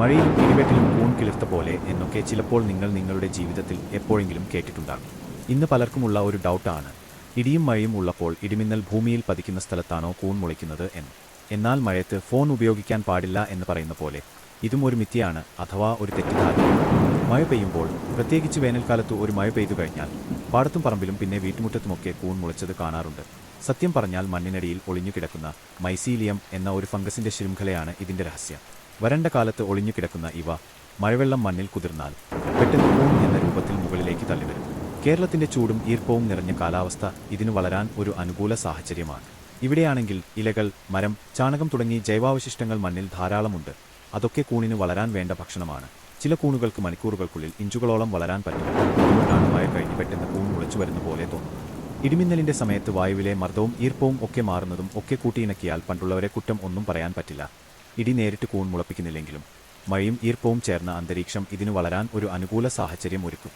മഴയിലും ഇടിവെട്ടിലും കൂൺ കിളിർത്ത പോലെ എന്നൊക്കെ ചിലപ്പോൾ നിങ്ങൾ നിങ്ങളുടെ ജീവിതത്തിൽ എപ്പോഴെങ്കിലും കേട്ടിട്ടുണ്ടാകും. ഇന്ന് പലർക്കുമുള്ള ഒരു ഡൗട്ടാണ്, ഇടിയും മഴയും ഉള്ളപ്പോൾ ഇടിമിന്നൽ ഭൂമിയിൽ പതിക്കുന്ന സ്ഥലത്താണോ കൂൺ മുളയ്ക്കുന്നത് എന്ന്. എന്നാൽ മഴയത്ത് ഫോൺ ഉപയോഗിക്കാൻ പാടില്ല എന്ന് പറയുന്ന പോലെ ഇതും ഒരു മിഥ്യയാണ്, അഥവാ ഒരു തെറ്റിദ്ധാരണയാണ്. മഴ പെയ്യുമ്പോൾ, പ്രത്യേകിച്ച് വേനൽക്കാലത്ത് ഒരു മഴ പെയ്തു കഴിഞ്ഞാൽ പാടത്തും പറമ്പിലും പിന്നെ വീട്ടുമുറ്റത്തുമൊക്കെ കൂൺ മുളച്ചത് കാണാറുണ്ട്. സത്യം പറഞ്ഞാൽ മണ്ണിനടിയിൽ ഒളിഞ്ഞുകിടക്കുന്ന മൈസീലിയം എന്ന ഒരു ഫംഗസിന്റെ ശൃംഖലയാണ് ഇതിന്റെ രഹസ്യം. വരണ്ട കാലത്ത് ഒളിഞ്ഞുകിടക്കുന്ന ഇവ മഴവെള്ളം മണ്ണിൽ കുതിർന്നാൽ പെട്ടെന്ന് കൂൺ എന്ന രൂപത്തിൽ മുകളിലേക്ക് തള്ളിവരും. കേരളത്തിന്റെ ചൂടും ഈർപ്പവും നിറഞ്ഞ കാലാവസ്ഥ ഇതിനു വളരാൻ ഒരു അനുകൂല സാഹചര്യമാണ്. ഇവിടെയാണെങ്കിൽ ഇലകൾ, മരം, ചാണകം തുടങ്ങി ജൈവാവശിഷ്ടങ്ങൾ മണ്ണിൽ ധാരാളമുണ്ട്. അതൊക്കെ കൂണിന് വളരാൻ വേണ്ട ഭക്ഷണമാണ്. ചില കൂണുകൾക്ക് മണിക്കൂറുകൾക്കുള്ളിൽ ഇഞ്ചുകളോളം വളരാൻ പറ്റും. അതുകൊണ്ടാണ് മഴ കഴിഞ്ഞ് പെട്ടെന്ന് കൂൺ മുളച്ചു വരുന്ന പോലെ തോന്നുന്നത്. ഇടിമിന്നലിന്റെ സമയത്ത് വായുവിലെ മർദ്ദവും ഈർപ്പവും ഒക്കെ മാറുന്നതും ഒക്കെ കൂട്ടിയിണക്കിയാൽ പണ്ടുള്ളവരെ കുറ്റം ഒന്നും പറയാൻ പറ്റില്ല. ഇടി നേരിട്ട് കൂൺ മുളപ്പിക്കുന്നില്ലെങ്കിലും മഴയും ഈർപ്പവും ചേർന്ന അന്തരീക്ഷം ഇതിനു വളരാൻ ഒരു അനുകൂല സാഹചര്യം ഒരുക്കും.